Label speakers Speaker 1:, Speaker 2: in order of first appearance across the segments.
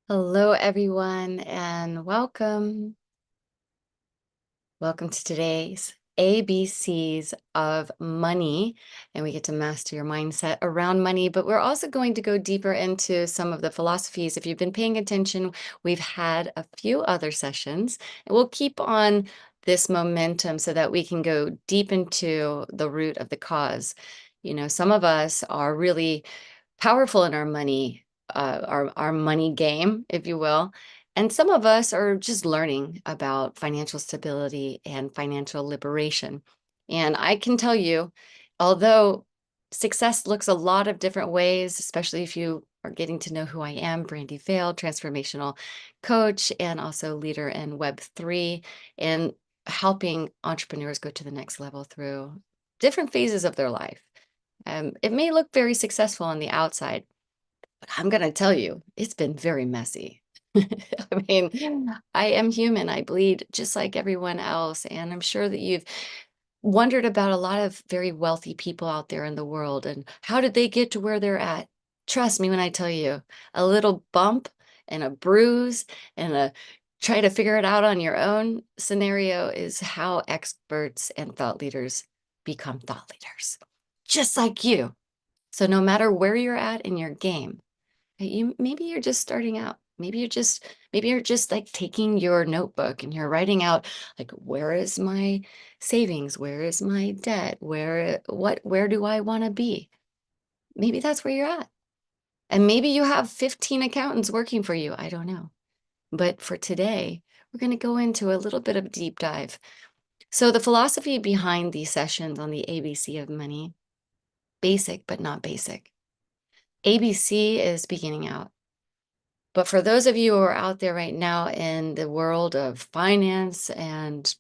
Speaker 1: Hello, everyone, and welcome. Welcome to today's ABCs of money. And we get to master your mindset around money, but we're also going to go deeper into some of the philosophies. If you've been paying attention, we've had a few other sessions, and we'll keep on this momentum so that we can go deep into the root of the cause. Some of us are really powerful in our money game, if you will. And some of us are just learning about financial stability and financial liberation. And I can tell you, although success looks a lot of different ways, especially if you are getting to know who I am, Brandi Vail, transformational coach, and also leader in Web3, and helping entrepreneurs go to the next level through different phases of their life. It may look very successful on the outside, but I'm going to tell you, it's been very messy. I mean, I am human. I bleed just like everyone else. And I'm sure that you've wondered about a lot of very wealthy people out there in the world and how did they get to where they're at? Trust me when I tell you, a little bump and a bruise and a try to figure it out on your own scenario is how experts and thought leaders become thought leaders, just like you. So no matter where you're at in your game, maybe you're just starting out. Maybe you're just like taking your notebook and you're writing out like, where is my savings? Where is my debt? Where do I want to be? Maybe that's where you're at. And maybe you have 15 accountants working for you. I don't know. But for today, we're going to go into a little bit of a deep dive. So the philosophy behind these sessions on the ABC of money, basic but not basic. ABC is beginning out. But for those of you who are out there right now in the world of finance and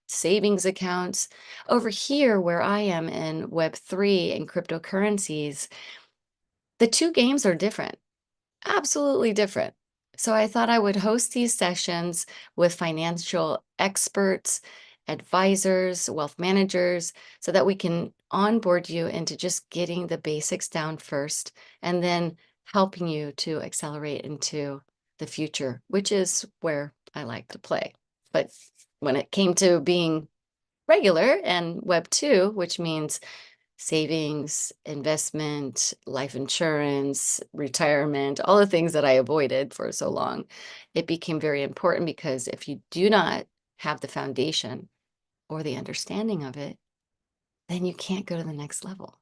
Speaker 1: savings accounts, over here where I am in Web3 and cryptocurrencies, the two games are different, absolutely different. So I thought I would host these sessions with financial experts, advisors, wealth managers, so that we can onboard you into just getting the basics down first and then helping you to accelerate into the future, which is where I like to play. But when it came to being regular and Web 2, which means savings, investment, life insurance, retirement, all the things that I avoided for so long, it became very important because if you do not have the foundation or the understanding of it, then you can't go to the next level.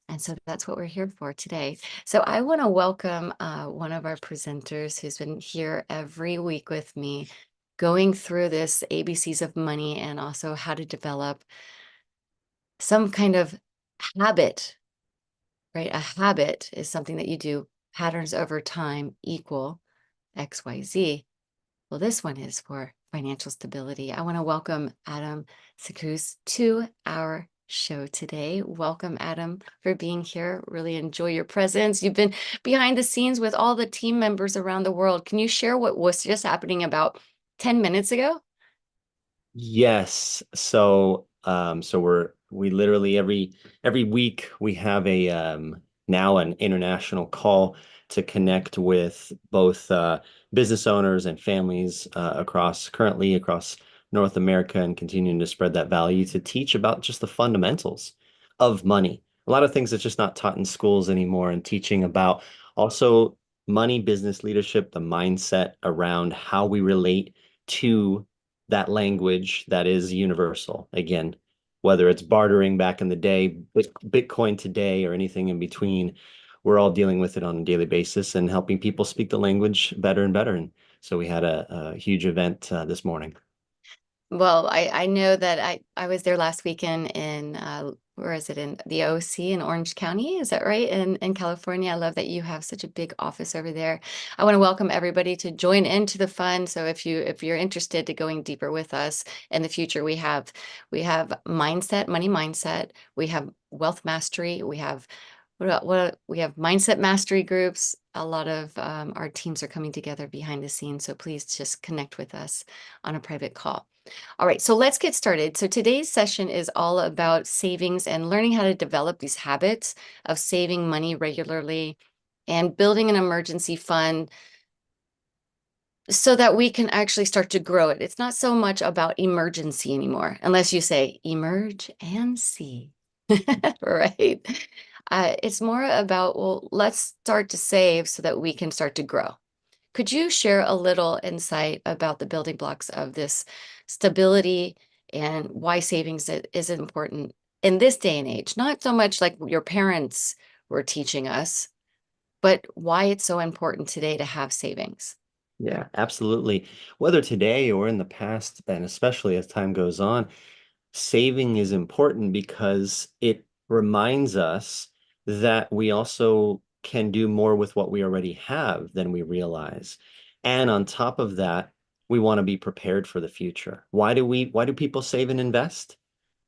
Speaker 1: And so that's what we're here for today. So I want to welcome one of our presenters who's been here every week with me, going through this ABCs of money and also how to develop some kind of habit, right? A habit is something that you do, patterns over time equal XYZ. Well, this one is for financial stability. I want to welcome Adam Secusse to our show today. Welcome, Adam, for being here. Really enjoy your presence. You've been behind the scenes with all the team members around the world. Can you share what was just happening about 10 minutes ago?
Speaker 2: Yes. So we literally every week we have a now an international call to connect with both business owners and families currently across North America and continuing to spread that value to teach about just the fundamentals of money. A lot of things that's just not taught in schools anymore, and teaching about also money, business leadership, the mindset around how we relate to that language that is universal. Again, whether it's bartering back in the day, Bitcoin today, or anything in between, we're all dealing with it on a daily basis and helping people speak the language better and better. And so we had a huge event this morning.
Speaker 1: Well, I know that I was there last weekend in where is it, in the OC in Orange County? Is that right? In California. I love that you have such a big office over there. I want to welcome everybody to join into the fun. So if you're interested to going deeper with us in the future, we have mindset, money mindset, we have wealth mastery, we have we have mindset mastery groups. A lot of our teams are coming together behind the scenes. So please just connect with us on a private call. All right, so let's get started. So today's session is all about savings and learning how to develop these habits of saving money regularly and building an emergency fund so that we can actually start to grow it. It's not so much about emergency anymore, unless you say emerge and see, right? It's more about, well, let's start to save so that we can start to grow. Could you share a little insight about the building blocks of this stability and why savings is important in this day and age? Not so much like your parents were teaching us, but why it's so important today to have savings.
Speaker 2: Yeah, absolutely. Whether today or in the past, and especially as time goes on, saving is important because it reminds us that we also can do more with what we already have than we realize. And on top of that, we want to be prepared for the future. Why do people save and invest?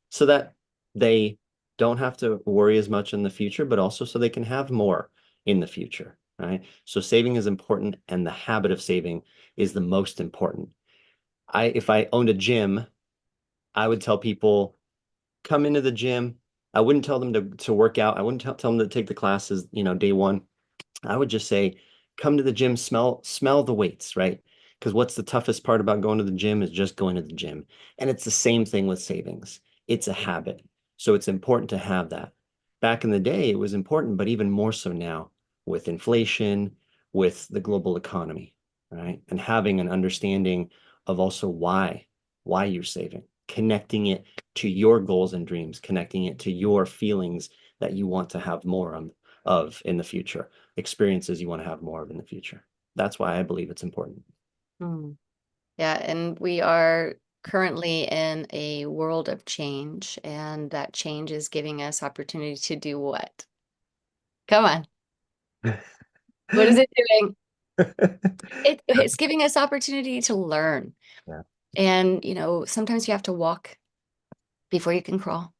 Speaker 2: So that they don't have to worry as much in the future, but also so they can have more in the future, right? So saving is important, and the habit of saving is the most important. If I owned a gym, I would tell people come into the gym. I wouldn't tell them to work out. I wouldn't tell them to take the classes, day one. I would just say, come to the gym, smell the weights, right? Because what's the toughest part about going to the gym is just going to the gym. And it's the same thing with savings. It's a habit. So it's important to have that. Back in the day, it was important, but even more so now with inflation, with the global economy, right? And having an understanding of also why you're saving, connecting it to your goals and dreams, connecting it to your feelings that you want to have more of in the future, experiences you want to have more of in the future. That's why I believe it's important.
Speaker 1: Hmm. Yeah, and we are currently in a world of change, and that change is giving us opportunity to do what? Come on. What is it doing? It's giving us opportunity to learn.
Speaker 2: Yeah,
Speaker 1: And, sometimes you have to walk before you can crawl.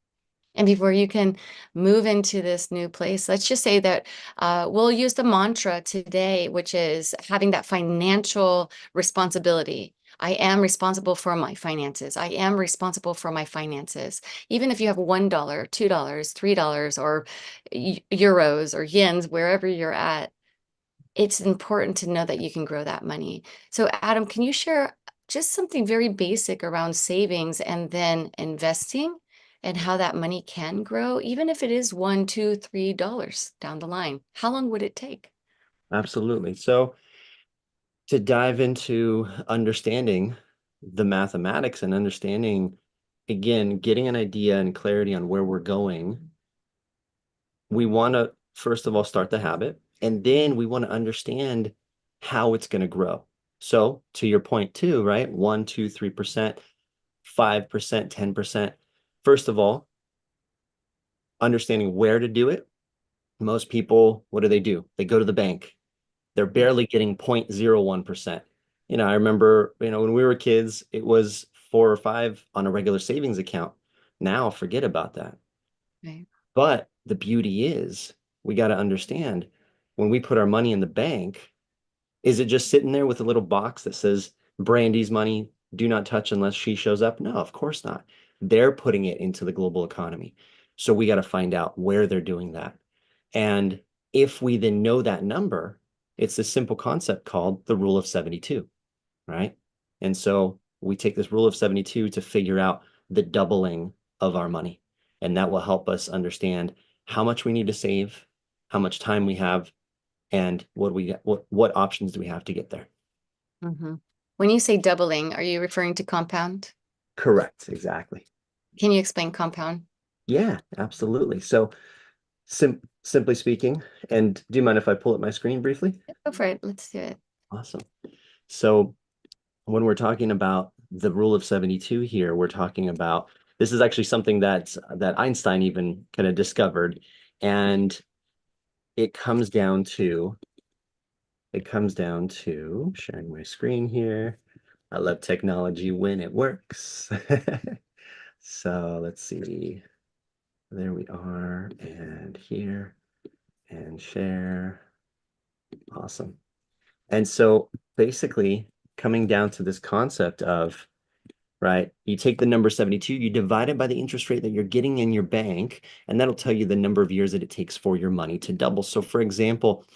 Speaker 1: And before you can move into this new place, let's just say that we'll use the mantra today, which is having that financial responsibility. I am responsible for my finances. I am responsible for my finances. Even if you have $1, $2, $3, or euros or yens, wherever you're at, it's important to know that you can grow that money. So, Adam, can you share just something very basic around savings and then investing and how that money can grow, even if it is $1, $2, $3 down the line? How long would it take?
Speaker 2: absolutely. So to dive into understanding the mathematics and understanding, again, getting an idea and clarity on where we're going, we want to first of all start the habit, and then we want to understand how it's going to grow. So to your point too, right? 1, 2, 3%, 5%, 10%. First of all, understanding where to do it. Most people, what do? They go to the bank. They're barely getting 0.01%. I remember, when we were kids, it was 4 or 5 on a regular savings account. Now, forget about that.
Speaker 1: Right.
Speaker 2: But the beauty is, we got to understand when we put our money in the bank, is it just sitting there with a little box that says Brandy's money, do not touch unless she shows up? No, of course not. They're putting it into the global economy. So we got to find out where they're doing that. And if we then know that number, it's a simple concept called the rule of 72, right? And so we take this rule of 72 to figure out the doubling of our money. And that will help us understand how much we need to save, how much time we have, and what options do we have to get there.
Speaker 1: hmm When you say doubling, are you referring to compound?
Speaker 2: Correct, exactly.
Speaker 1: Can you explain compound?
Speaker 2: Yeah, absolutely. So simply speaking, and do you mind if I pull up my screen briefly?
Speaker 1: Go for it. Let's do it.
Speaker 2: Awesome. So when we're talking about the rule of 72 here, we're talking about this is actually something that Einstein even kind of discovered. And it comes down to sharing my screen here. I love technology when it works. So let's see. There we are, and here, and share. Awesome. And so basically coming down to this concept of, right, you take the number 72, you divide it by the interest rate that you're getting in your bank, and that'll tell you the number of years that it takes for your money to double. So for example,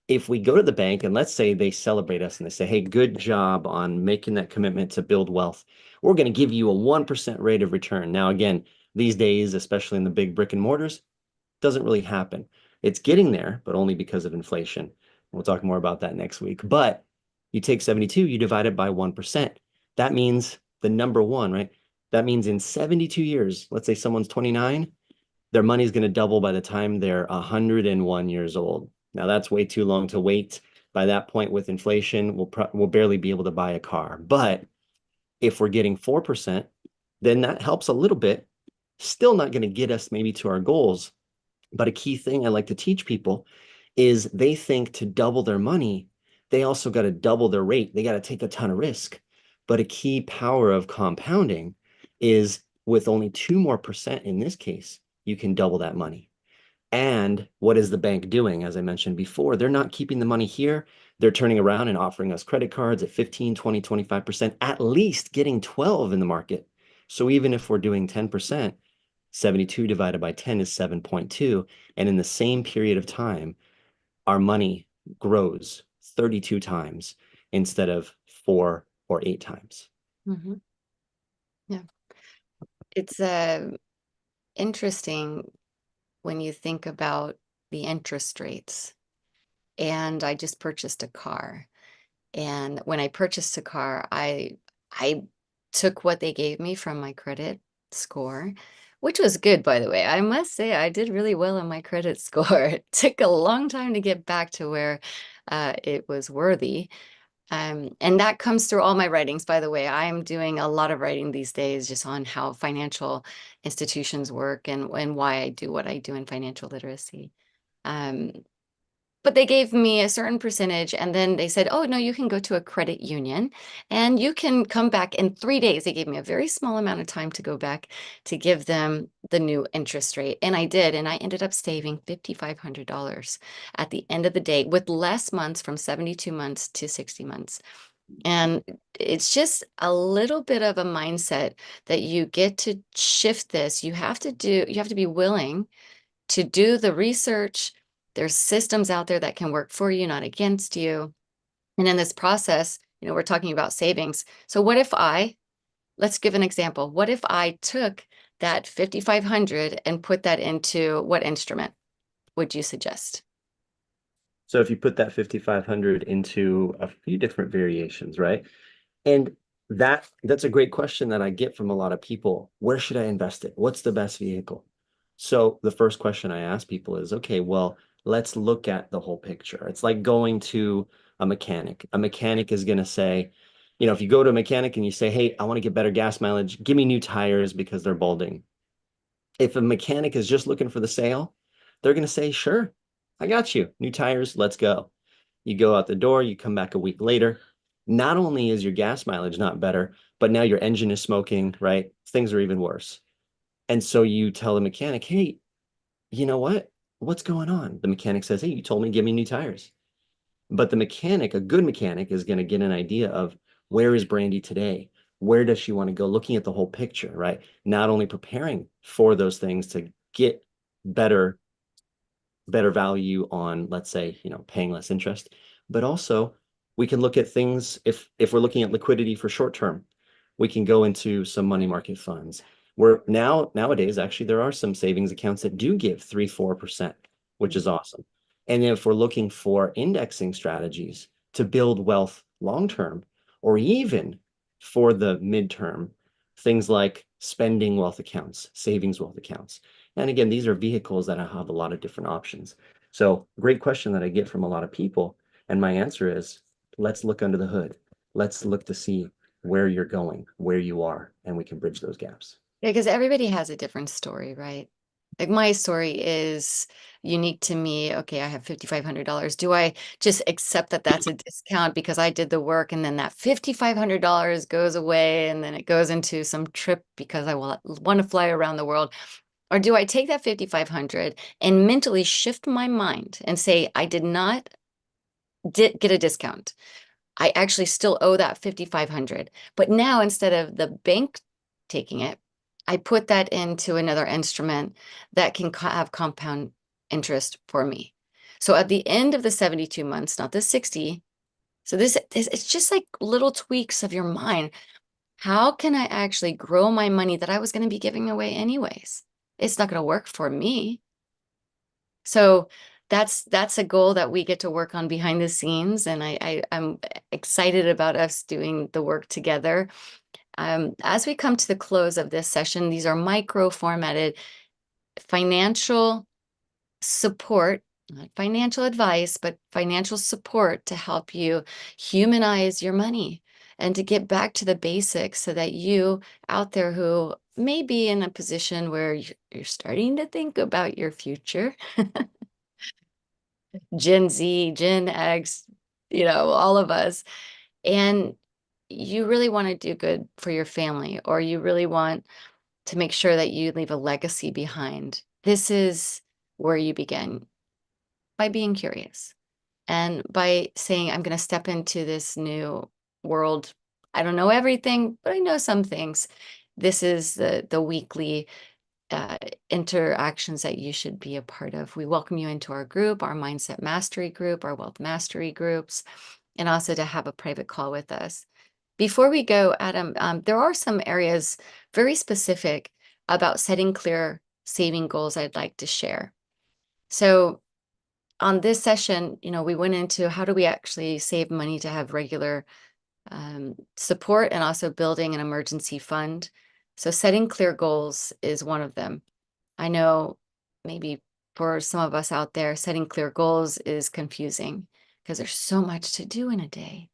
Speaker 2: If we go to the bank and let's say they celebrate us and they say, hey, good job on making that commitment to build wealth, we're going to give you a 1% rate of return. Now, again, these days, especially in the big brick and mortars, doesn't really happen. It's getting there, but only because of inflation. We'll talk more about that next week. But you take 72, you divide it by 1%. That means the number one, right? That means in 72 years, let's say someone's 29, their money's going to double by the time they're 101 years old. Now, that's way too long to wait. By that point, with inflation, we'll barely be able to buy a car. But if we're getting 4%, then that helps a little bit. Still not going to get us maybe to our goals, but a key thing I like to teach people is they think to double their money, they also got to double their rate. They got to take a ton of risk. But a key power of compounding is with only 2% more in this case, you can double that money. And what is the bank doing? As I mentioned before, they're not keeping the money here. They're turning around and offering us credit cards at 15, 20, 25%, at least getting 12 in the market. So even if we're doing 10%, 72 divided by 10 is 7.2. And in the same period of time, our money grows 32 times instead of 4 or 8 times.
Speaker 1: Mhm. Yeah. It's interesting when you think about the interest rates. And I just purchased a car. And when I purchased a car, I took what they gave me from my credit score, which was good, by the way. I must say I did really well on my credit score. It took a long time to get back to where it was worthy. And that comes through all my writings, by the way. I'm doing a lot of writing these days just on how financial institutions work and why I do what I do in financial literacy. Um, but they gave me a certain percentage, and then they said, oh, no, you can go to a credit union and you can come back in 3 days. They gave me a very small amount of time to go back to give them the new interest rate. And I did. And I ended up saving $5,500 at the end of the day with less months from 72 months to 60 months. And it's just a little bit of a mindset that you get to shift this. You have to be willing to do the research. There's systems out there that can work for you, not against you. And in this process, we're talking about savings. So what if let's give an example. What if I took that 5,500 and put that into what instrument would you suggest?
Speaker 2: So if you put that 5,500 into a few different variations, right? And that's a great question that I get from a lot of people. Where should I invest it? What's the best vehicle? So the first question I ask people is, okay, well, let's look at the whole picture. It's like going to a mechanic. A mechanic is going to say, if you go to a mechanic and you say, hey, I want to get better gas mileage, give me new tires because they're balding. If a mechanic is just looking for the sale, they're going to say, sure, I got you. New tires, let's go. You go out the door, you come back a week later. Not only is your gas mileage not better, but now your engine is smoking, right? Things are even worse. And so you tell the mechanic, hey, you know what? What's going on? The mechanic says, hey, you told me to give me new tires. But the mechanic, a good mechanic, is going to get an idea of where is Brandi today? Where does she want to go? Looking at the whole picture, right? Not only preparing for those things to get better better value on, let's say, paying less interest, but also we can look at things if we're looking at liquidity for short term, we can go into some money market funds. Where nowadays, actually, there are some savings accounts that do give 3-4%, which is awesome. And if we're looking for indexing strategies to build wealth long term, or even for the midterm, things like spending wealth accounts, savings wealth accounts. And again, these are vehicles that have a lot of different options. So, great question that I get from a lot of people. And my answer is let's look under the hood. Let's look to see where you're going, where you are, and we can bridge those gaps.
Speaker 1: Yeah, because everybody has a different story, right? Like my story is unique to me. Okay, I have $5,500. Do I just accept that that's a discount because I did the work and then that $5,500 goes away and then it goes into some trip because I will want to fly around the world? Or do I take that 5,500 and mentally shift my mind and say, I did not get a discount. I actually still owe that 5,500. But now instead of the bank taking it, I put that into another instrument that can have compound interest for me. So at the end of the 72 months, not the 60, so this it's just like little tweaks of your mind. How can I actually grow my money that I was going to be giving away anyways? It's not going to work for me. So that's a goal that we get to work on behind the scenes, and I'm excited about us doing the work together. As we come to the close of this session, these are micro formatted financial support, not financial advice, but financial support to help you humanize your money and to get back to the basics so that you out there who may be in a position where you're starting to think about your future, Gen Z, Gen X, all of us, and you really want to do good for your family, or you really want to make sure that you leave a legacy behind. This is where you begin by being curious and by saying, I'm going to step into this new world. I don't know everything, but I know some things. This is the weekly uh, interactions that you should be a part of. We welcome you into our group, our Mindset Mastery group, our Wealth Mastery groups, and also to have a private call with us. Before we go, Adam, there are some areas very specific about setting clear saving goals I'd like to share. So on this session, we went into how do we actually save money to have regular support and also building an emergency fund. So setting clear goals is one of them. I know maybe for some of us out there, setting clear goals is confusing because there's so much to do in a day.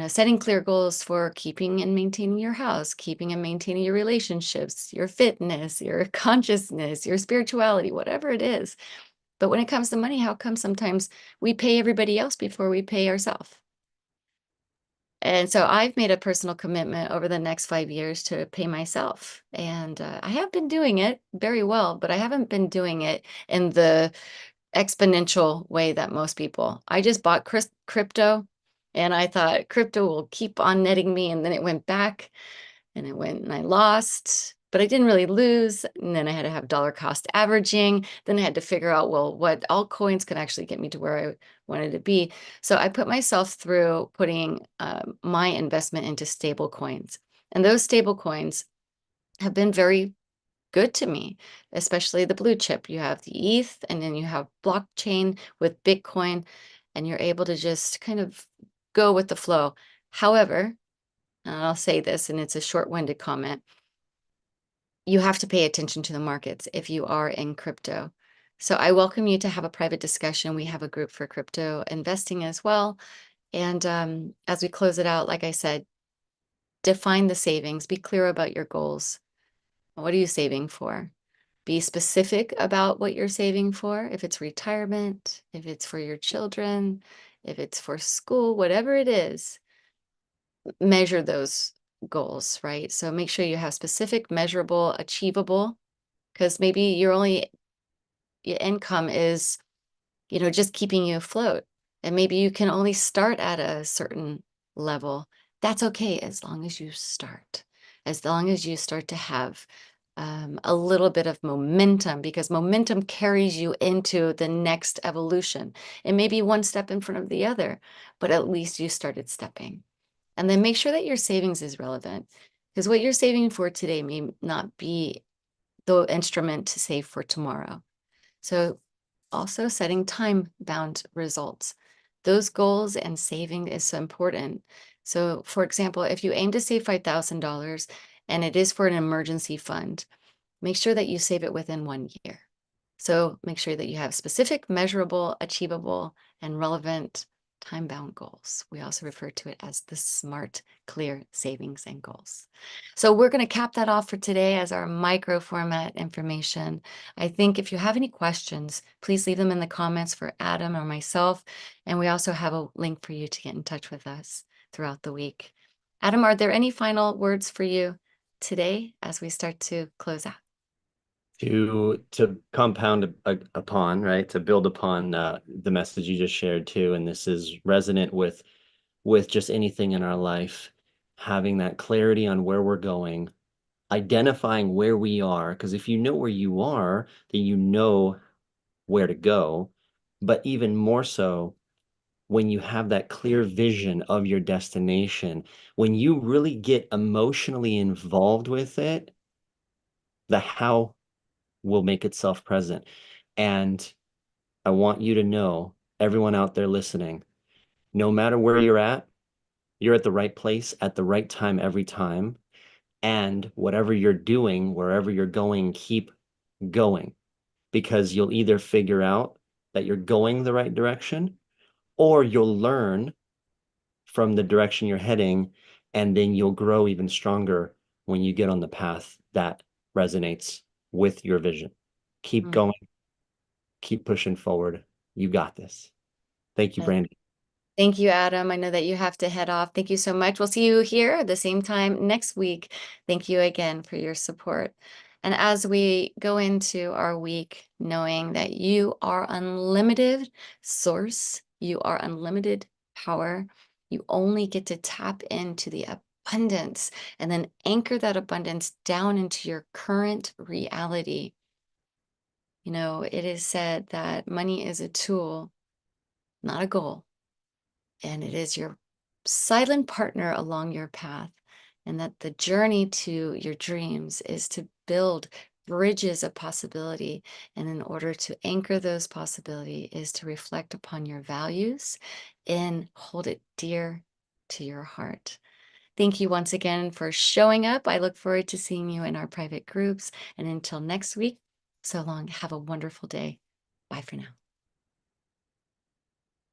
Speaker 1: Setting clear goals for keeping and maintaining your house, keeping and maintaining your relationships, your fitness, your consciousness, your spirituality, whatever it is. But when it comes to money, how come sometimes we pay everybody else before we pay ourselves? And so I've made a personal commitment over the next 5 years to pay myself. And I have been doing it very well, but I haven't been doing it in the exponential way that most people. I just bought crypto and I thought crypto will keep on netting me. And then it went back and it went and I lost, but I didn't really lose. And then I had to have dollar cost averaging. Then I had to figure out, well, what altcoins could actually get me to where I wanted to be. So I put myself through putting my investment into stable coins. And those stable coins have been very good to me, especially the blue chip. You have the ETH and then you have blockchain with Bitcoin, and you're able to just kind of go with the flow. However, and I'll say this, and it's a short-winded comment, you have to pay attention to the markets if you are in crypto. So I welcome you to have a private discussion. We have a group for crypto investing as well. And as we close it out, like I said, define the savings, be clear about your goals. What are you saving for? Be specific about what you're saving for. If it's retirement, if it's for your children, if it's for school, whatever it is, measure those goals, right? So make sure you have specific, measurable, achievable, because maybe your income is, just keeping you afloat. And maybe you can only start at a certain level. That's okay as long as you start, as long as you start to have a little bit of momentum, because momentum carries you into the next evolution. It may be one step in front of the other, but at least you started stepping. And then make sure that your savings is relevant, because what you're saving for today may not be the instrument to save for tomorrow. So also setting time-bound results. Those goals and saving is so important. So for example, if you aim to save $5,000 and it is for an emergency fund, make sure that you save it within 1 year. So make sure that you have specific, measurable, achievable, and relevant time-bound goals. We also refer to it as the SMART, clear savings and goals. So we're going to cap that off for today as our micro format information. I think if you have any questions, please leave them in the comments for Adam or myself. And we also have a link for you to get in touch with us throughout the week. Adam, are there any final words for you today as we start to close out?
Speaker 2: To compound upon, right? To build upon the message you just shared too, and this is resonant with just anything in our life, having that clarity on where we're going, identifying where we are, because if you know where you are, then you know where to go. but even more so when you have that clear vision of your destination, when you really get emotionally involved with it, the how will make itself present. And I want you to know, everyone out there listening, no matter where you're at the right place at the right time every time. And whatever you're doing, wherever you're going, keep going because you'll either figure out that you're going the right direction or you'll learn from the direction you're heading, and then you'll grow even stronger when you get on the path that resonates with your vision. Keep
Speaker 1: Mm.
Speaker 2: going, keep pushing forward. You got this. Thank you,
Speaker 1: Uh,
Speaker 2: Brandi.
Speaker 1: Thank you, Adam. I know that you have to head off. Thank you so much. We'll see you here at the same time next week. Thank you again for your support. And as we go into our week, knowing that you are unlimited source, you are unlimited power, you only get to tap into the abundance and then anchor that abundance down into your current reality. You know, it is said that money is a tool, not a goal, and it is your silent partner along your path, and that the journey to your dreams is to build bridges of possibility. And in order to anchor those possibility is to reflect upon your values and hold it dear to your heart. Thank you once again for showing up. I look forward to seeing you in our private groups. And until next week, so long. Have a wonderful day. Bye for now.